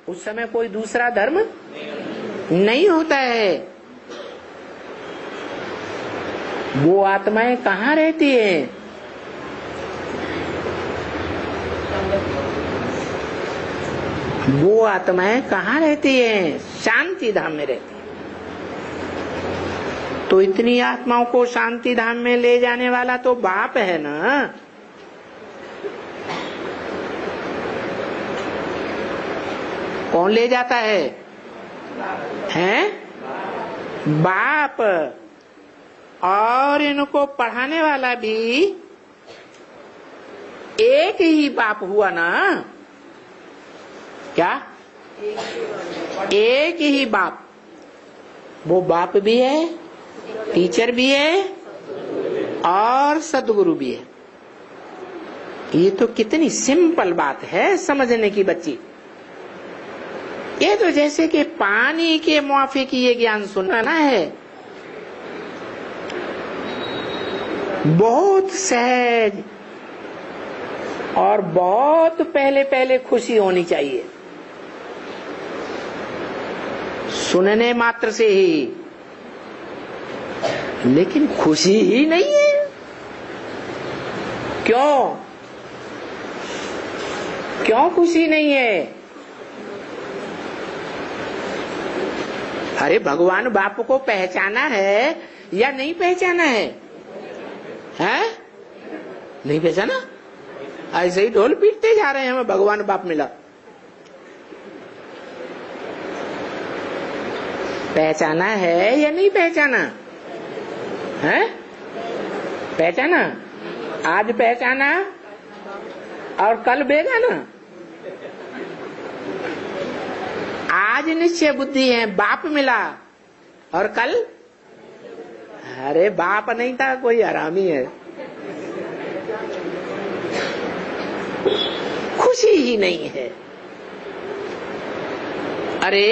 उस समय कोई दूसरा धर्म नहीं होता है। वो आत्माएं कहाँ रहती हैं? वो आत्माएं कहाँ रहती हैं? शांति धाम में रहती हैं। तो इतनी आत्माओं को शांति धाम में ले जाने वाला तो बाप है ना। कौन ले जाता है? हैं? बाप। और इनको पढ़ाने वाला भी एक ही बाप हुआ ना। क्या? एक ही बाप। वो बाप भी है, टीचर भी है और सदगुरु भी है। ये तो कितनी सिंपल बात है समझने की बच्ची। ये तो जैसे कि पानी के मुआफिक ये ज्ञान सुनाना है। बहुत सहज और बहुत पहले पहले खुशी होनी चाहिए, सुनने मात्र से ही। लेकिन खुशी ही नहीं है। क्यों? क्यों खुशी नहीं है? अरे भगवान बाप को पहचाना है या नहीं पहचाना है? हैं? नहीं पहचाना? ऐसे ही ढोल पीटते जा रहे हैं, हमें भगवान बाप मिला। पहचाना है या नहीं पहचाना है? पहचाना? आज पहचाना और कल बेगाना। आज निश्चय बुद्धि है, बाप मिला, और कल अरे बाप नहीं था, कोई हरामी है। खुशी ही नहीं है। अरे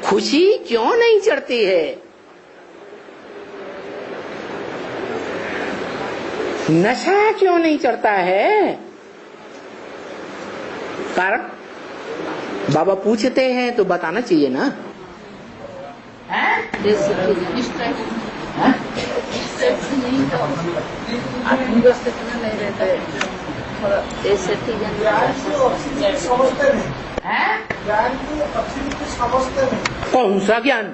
खुशी क्यों नहीं चढ़ती है? नशा क्यों नहीं चढ़ता है? कारण बाबा पूछते हैं तो बताना चाहिए ना। कौन सा ज्ञान?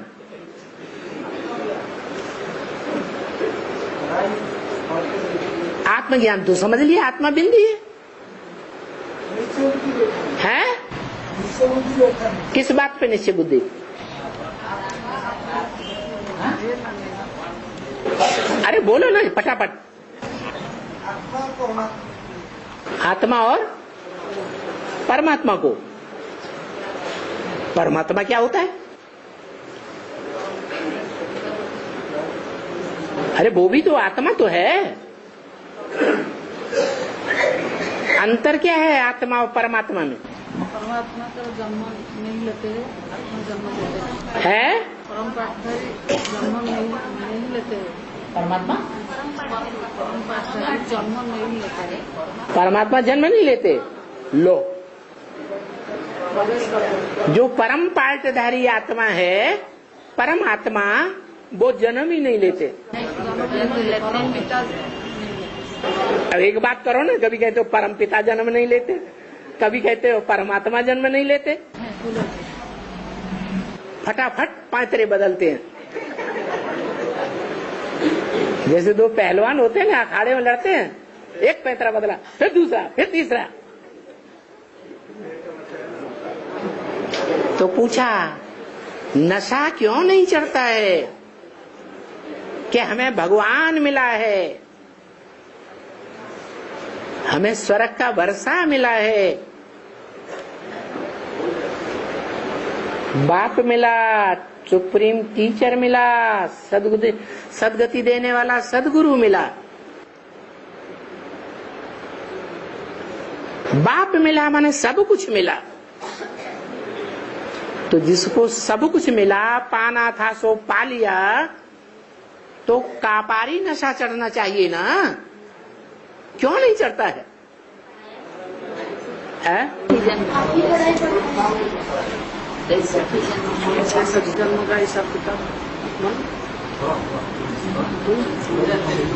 आत्मज्ञान तो समझ लिया, आत्मा बिंदी है। किस बात पे निश्चय बुद्धि? अरे बोलो ना फटाफट। आत्मा और परमात्मा को। परमात्मा क्या होता है? अरे वो भी तो आत्मा तो है। अंतर क्या है आत्मा और परमात्मा में? परमात्मा का जन्म नहीं लेते, आत्मा जन्म लेते है। जन्म नहीं लेते। परमात्मा जन्म नहीं लेते। परमात्मा जन्म नहीं लेते। लो, जो परम पार्टधारी आत्मा है, परम आत्मा, वो जन्म ही नहीं लेते। अब एक बात करो ना, कभी कहते हो परम पिता जन्म नहीं लेते, कभी कहते हो परमात्मा जन्म नहीं लेते। फटाफट पैतरे बदलते हैं। जैसे दो पहलवान होते हैं ना, अखाड़े में लड़ते हैं, एक पैतरा बदला, फिर दूसरा, फिर तीसरा। तो पूछा नशा क्यों नहीं चढ़ता है? कि हमें भगवान मिला है, हमें स्वर्ग का वर्षा मिला है, बाप मिला, सुप्रीम टीचर मिला, सदगति देने वाला सदगुरु मिला। बाप मिला माने सब कुछ मिला। तो जिसको सब कुछ मिला, पाना था सो पा लिया, तो कापारी नशा चढ़ना चाहिए ना। क्यों नहीं चढ़ता है? है? जन्म का हिसाब किताब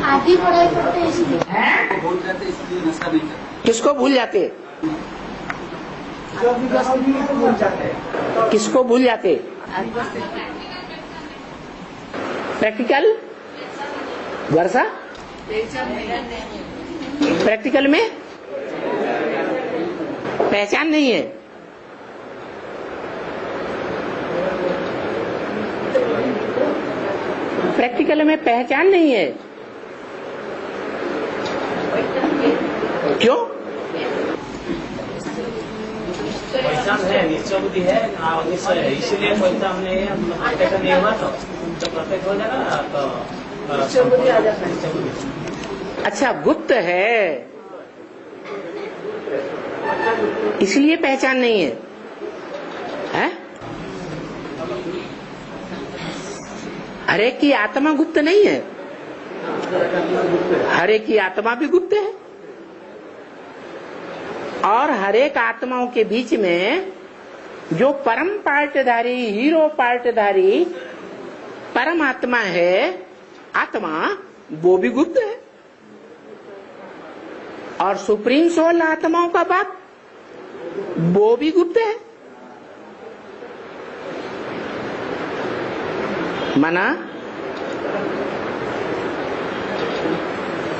आधी पढ़ाई करते हैं इसलिए भूल जाते इसलिए नशा नहीं करते। किसको भूल जाते? किसको भूल जाते? प्रैक्टिकल वर्षा प्रैक्टिकल में पहचान नहीं है। प्रैक्टिकल में पहचान नहीं है। क्यों? पहचान है, निश्चय बुद्धि है, निश्चय है, इसीलिए पहचान हमने प्रत्येक नहीं हुआ तो जब प्रत्येक हो जाएगा तो निश्चय बुद्धि आ जाता है। अच्छा, गुप्त है इसलिए पहचान नहीं है, है? हरे की आत्मा गुप्त नहीं है, हरे की आत्मा भी गुप्त है। और हरेक आत्माओं के बीच में जो परम पार्टधारी, हीरो पार्टधारी परमात्मा है, आत्मा, वो भी गुप्त है। और सुप्रीम सोल आत्माओं का बाप, वो भी गुप्त है। माना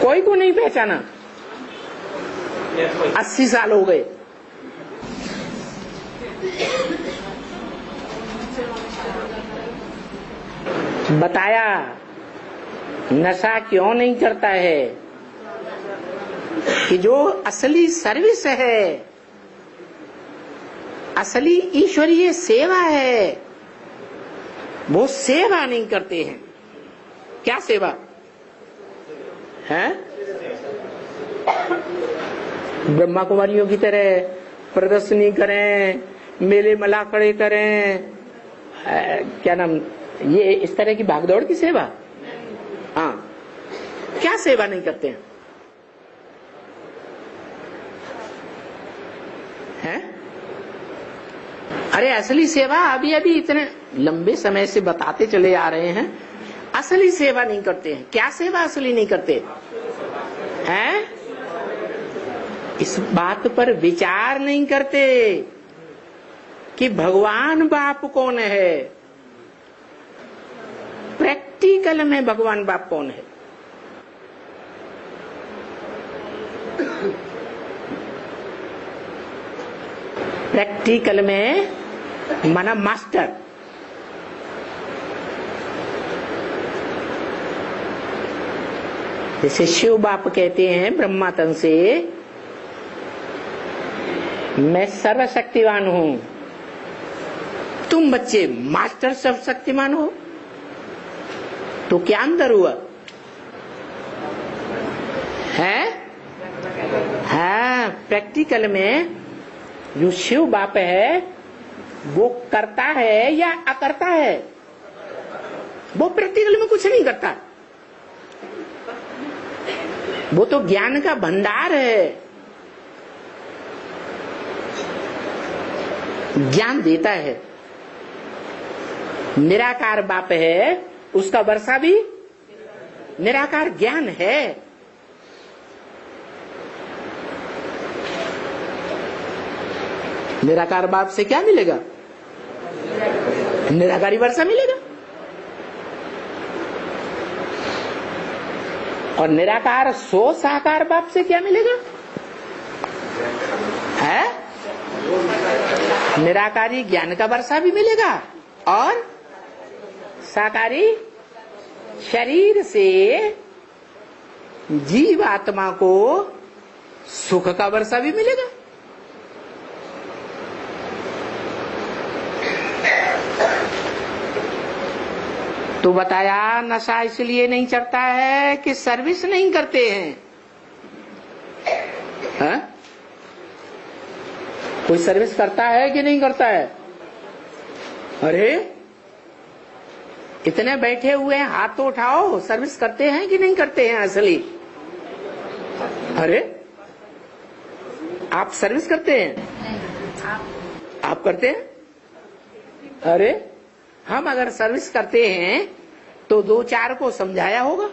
कोई को नहीं पहचाना। 80 साल हो गए। बताया नशा क्यों नहीं करता है कि जो असली सर्विस है, असली ईश्वरीय सेवा है, वो सेवा नहीं करते हैं। क्या सेवा है? ब्रह्मा कुमारियों की तरह प्रदर्शनी करें, मेले मला खड़े करें, क्या नाम, ये इस तरह की भागदौड़ की सेवा। हाँ, क्या सेवा नहीं करते हैं? हैं? अरे असली सेवा अभी अभी इतने लंबे समय से बताते चले आ रहे हैं। असली सेवा नहीं करते हैं। क्या सेवा असली नहीं करते हैं? इस बात पर विचार नहीं करते कि भगवान बाप कौन है। प्रैक्टिकल में भगवान बाप कौन है? प्रैक्टिकल में माना मास्टर। जैसे शिव बाप कहते हैं ब्रह्मा तन से, मैं सर्वशक्तिमान हूं। तुम बच्चे मास्टर सर्वशक्तिमान हो, तो क्या अंदर हुआ है? हाँ, प्रैक्टिकल में जो शिव बाप है वो करता है या अकर्ता है? वो प्रैक्टिकल में कुछ नहीं करता। वो तो ज्ञान का भंडार है, ज्ञान देता है। निराकार बाप है, उसका वर्षा भी निराकार ज्ञान है। निराकार बाप से क्या मिलेगा? निराकारी वर्षा मिलेगा। और निराकार सो साकार बाप से क्या मिलेगा? है? निराकारी ज्ञान का वर्षा भी मिलेगा और साकारी शरीर से जीव आत्मा को सुख का वर्षा भी मिलेगा। तो बताया नशा इसलिए नहीं चढ़ता है कि सर्विस नहीं करते हैं। हा? कोई सर्विस करता है कि नहीं करता है? अरे इतने बैठे हुए हैं, हाथ तो उठाओ, सर्विस करते हैं कि नहीं करते हैं असली? अरे आप सर्विस करते हैं? आप करते हैं? अरे हम अगर सर्विस करते हैं तो 2-4 को समझाया होगा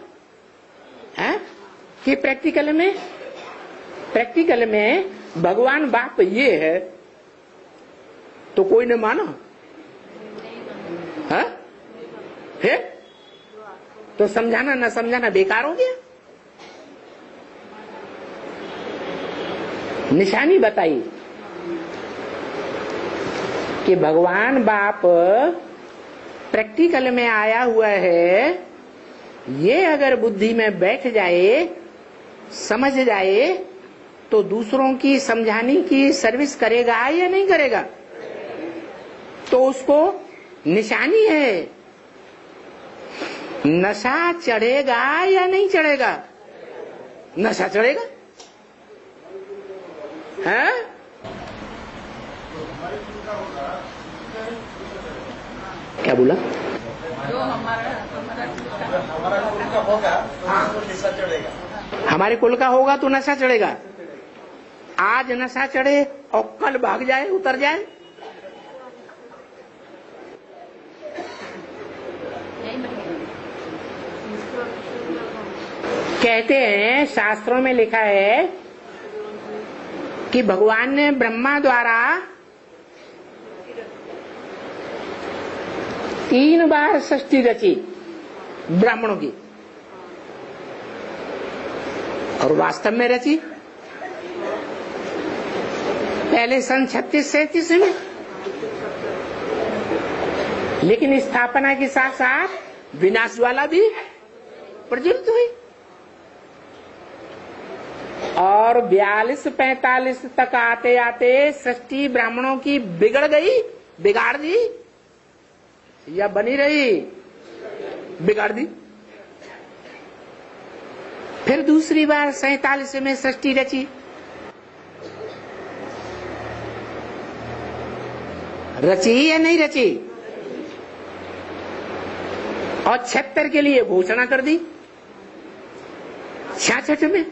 है कि प्रैक्टिकल में भगवान बाप ये है, तो कोई न मानो है? तो समझाना न समझाना बेकार हो गया। निशानी बताई कि भगवान बाप प्रैक्टिकल में आया हुआ है, ये अगर बुद्धि में बैठ जाए, समझ जाए, तो दूसरों की समझाने की सर्विस करेगा या नहीं करेगा? तो उसको निशानी है। नशा चढ़ेगा या नहीं चढ़ेगा? नशा चढ़ेगा है? क्या बोला? जो हमारा कुल का होगा तो नशा चढ़ेगा। हमारे कुल का होगा तो नशा चढ़ेगा। आज नशा चढ़े और कल भाग जाए, उतर जाए। कहते हैं, शास्त्रों में लिखा है कि भगवान ने ब्रह्मा द्वारा 3 बार सृष्टि रची ब्राह्मणों की, और वास्तव में रची पहले सन 36-37 में, लेकिन स्थापना के साथ साथ विनाश वाला भी प्रज्वलित हुई, और 42-45 तक आते आते सृष्टि ब्राह्मणों की बिगड़ गई, बिगाड़ दी या बनी रही? बिगाड़ दी। फिर दूसरी बार 47 में सृष्टि रची, रची या नहीं रची? और 76 के लिए घोषणा कर दी 66 में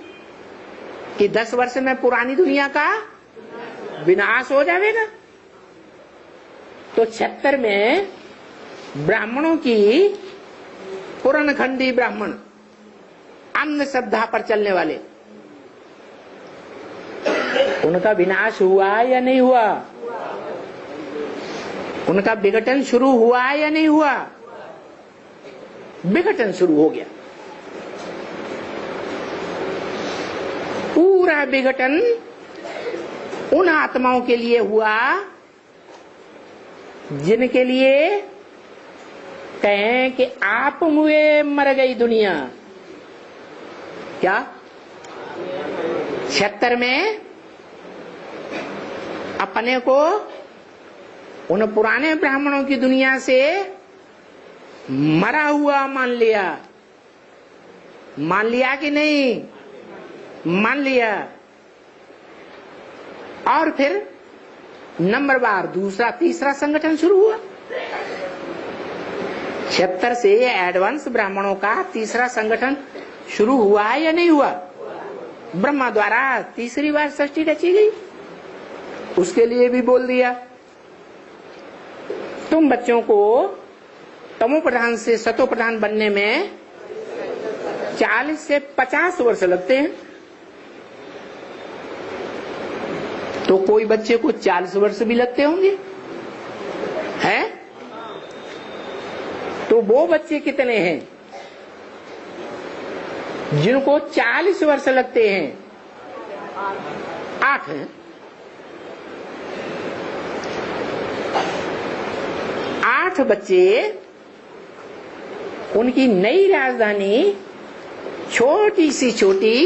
कि 10 वर्ष में पुरानी दुनिया का विनाश हो जाएगा। तो 76 में ब्राह्मणों की, पुराणखंडी ब्राह्मण, अंधश्रद्धा पर चलने वाले, उनका विनाश हुआ या नहीं हुआ? उनका विघटन शुरू हुआ या नहीं हुआ? विघटन शुरू हो गया। पूरा विघटन उन आत्माओं के लिए हुआ जिनके लिए कहें कि आप मुए मर गई दुनिया। क्या 76 में अपने को उन पुराने ब्राह्मणों की दुनिया से मरा हुआ मान लिया। मान लिया कि नहीं? मान लिया। और फिर नंबर बार दूसरा तीसरा संगठन शुरू हुआ। 76 से एडवांस ब्राह्मणों का तीसरा संगठन शुरू हुआ या नहीं हुआ? ब्रह्मा द्वारा तीसरी बार सृष्टि रची गई। उसके लिए भी बोल दिया, तुम बच्चों को तमो प्रधान से सतो प्रधान बनने में 40 से 50 वर्ष लगते हैं। तो कोई बच्चे को 40 वर्ष भी लगते होंगे, हैं? तो वो बच्चे कितने हैं जिनको 40 वर्ष लगते हैं? 8 हैं। 8 बच्चे, उनकी नई राजधानी छोटी सी छोटी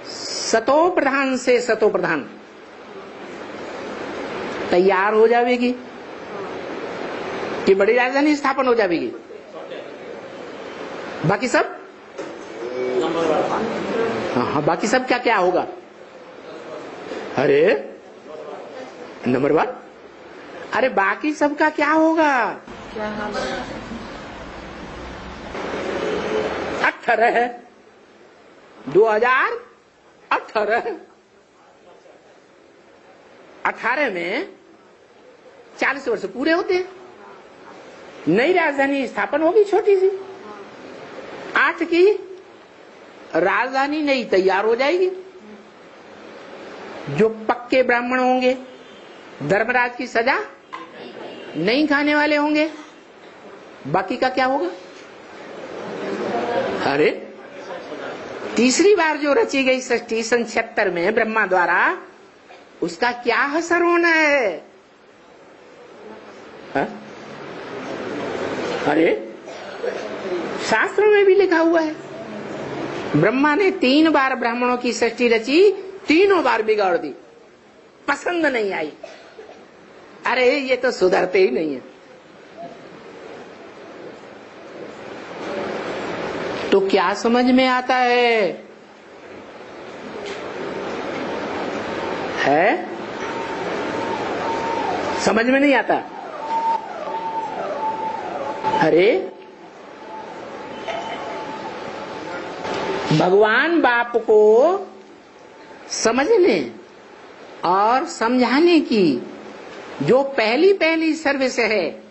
सतो प्रधान से सतो प्रधान तैयार हो जाएगी कि बड़ी राजधानी स्थापन हो जाएगी। बाकी सब हाँ, बाकी सब क्या क्या होगा? अरे नंबर 1, अरे बाकी सबका क्या होगा? क्या हाल है? 18 है, 2018 18 में 40 वर्ष पूरे होते हैं। नई राजधानी स्थापन होगी छोटी सी, 8 की राजधानी नई तैयार हो जाएगी। जो पक्के ब्राह्मण होंगे धर्मराज की सजा नहीं खाने वाले होंगे, बाकी का क्या होगा? अरे तीसरी बार जो रची गई षष्ठी सन 76 में ब्रह्मा द्वारा, उसका क्या असर होना है? हा? अरे शास्त्रों में भी लिखा हुआ है, ब्रह्मा ने 3 बार ब्राह्मणों की षष्ठी रची, तीनों बार बिगाड़ दी, पसंद नहीं आई। अरे ये तो सुधरते ही नहीं है। तो क्या समझ में आता है? समझ में नहीं आता? अरे भगवान बाप को समझने और समझाने की जो पहली सर्विस है,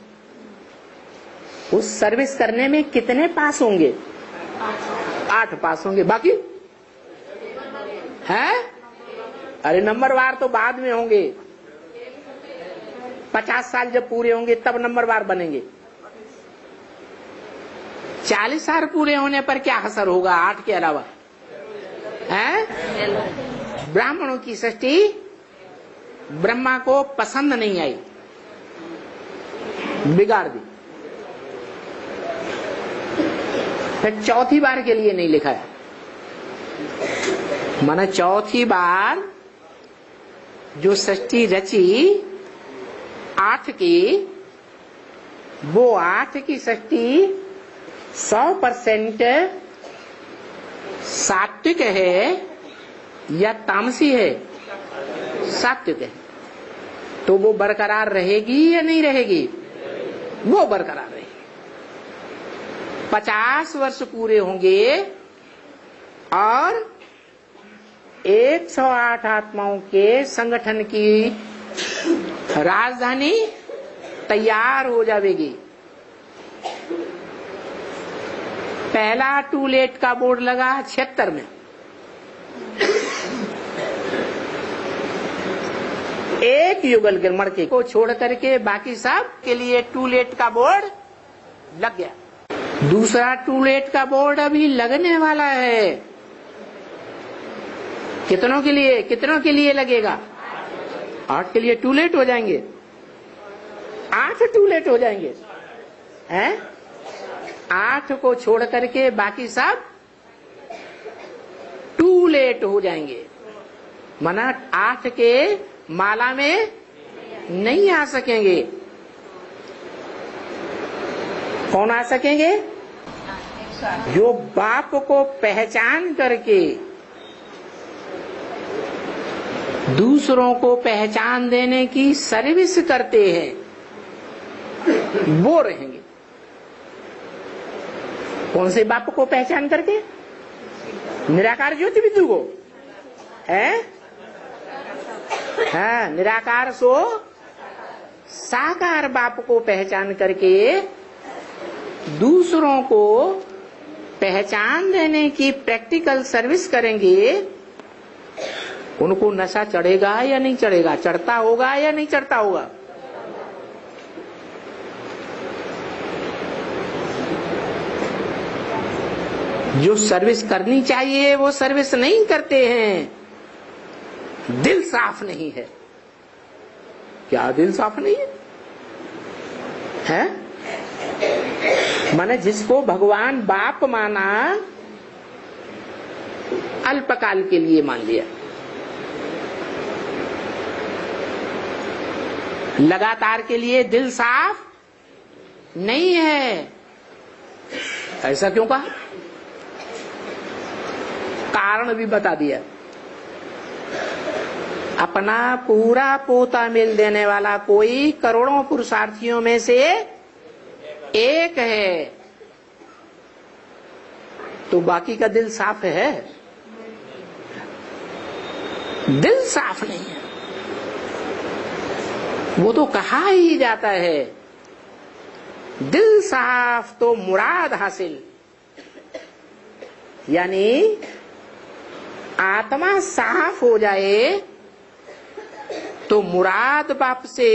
उस सर्विस करने में कितने पास होंगे? 8 पास होंगे, बाकी है? अरे नंबरवार तो बाद में होंगे, 50 साल जब पूरे होंगे तब नंबरवार बनेंगे। 40 साल पूरे होने पर क्या असर होगा 8 के अलावा? है? ब्राह्मणों की षष्ठी ब्रह्मा को पसंद नहीं आई, बिगाड़ दी। फिर चौथी बार के लिए नहीं लिखा है, माना चौथी बार जो षष्ठी रची 8 की, वो 8 की षष्ठी 100% सात्विक है या तामसी है? सात्विक है। तो वो बरकरार रहेगी या नहीं रहेगी? वो बरकरार रहेगी। 50 वर्ष पूरे होंगे और 108 आत्माओं के संगठन की राजधानी तैयार हो जाएगी। पहला टूलेट का बोर्ड लगा 76 में, एक युगल के मड़के को छोड़ करके बाकी सब के लिए टूलेट का बोर्ड लग गया। दूसरा टूलेट का बोर्ड अभी लगने वाला है। कितनों के लिए लगेगा? 8 के लिए टूलेट हो जाएंगे, 8 टूलेट हो जाएंगे हैं? 8 को छोड़ करके बाकी सब टूलेट हो जाएंगे, माना 8 के माला में नहीं आ सकेंगे। कौन आ सकेंगे? जो बाप को पहचान करके दूसरों को पहचान देने की सर्विस करते हैं, वो रहेंगे। कौन से बाप को पहचान करके? निराकार ज्योति विदु को है? हाँ, निराकार सो साकार बाप को पहचान करके दूसरों को पहचान देने की प्रैक्टिकल सर्विस करेंगे। उनको नशा चढ़ेगा या नहीं चढ़ेगा? चढ़ता होगा या नहीं चढ़ता होगा? जो सर्विस करनी चाहिए वो सर्विस नहीं करते हैं, दिल साफ नहीं है। क्या दिल साफ नहीं है? माने जिसको भगवान बाप माना, अल्पकाल के लिए मान लिया, लगातार के लिए दिल साफ नहीं है। ऐसा क्यों कहा? कारण भी बता दिया। अपना पूरा पोता मिल देने वाला कोई करोड़ों पुरुषार्थियों में से एक है, तो बाकी का दिल साफ है? दिल साफ नहीं है। वो तो कहा ही जाता है, दिल साफ तो मुराद हासिल। यानी आत्मा साफ हो जाए तो मुराद बाप से,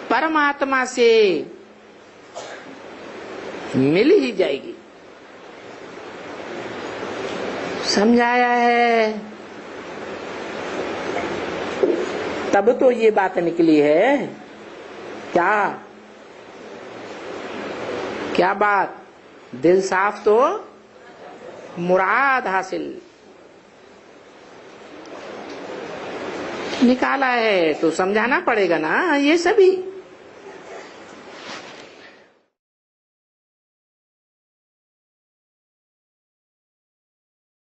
परमात्मा से मिल ही जाएगी। समझाया है। तब तो ये बात निकली है। क्या क्या बात? दिल साफ तो मुराद हासिल। निकाला है तो समझाना पड़ेगा ना ये सभी।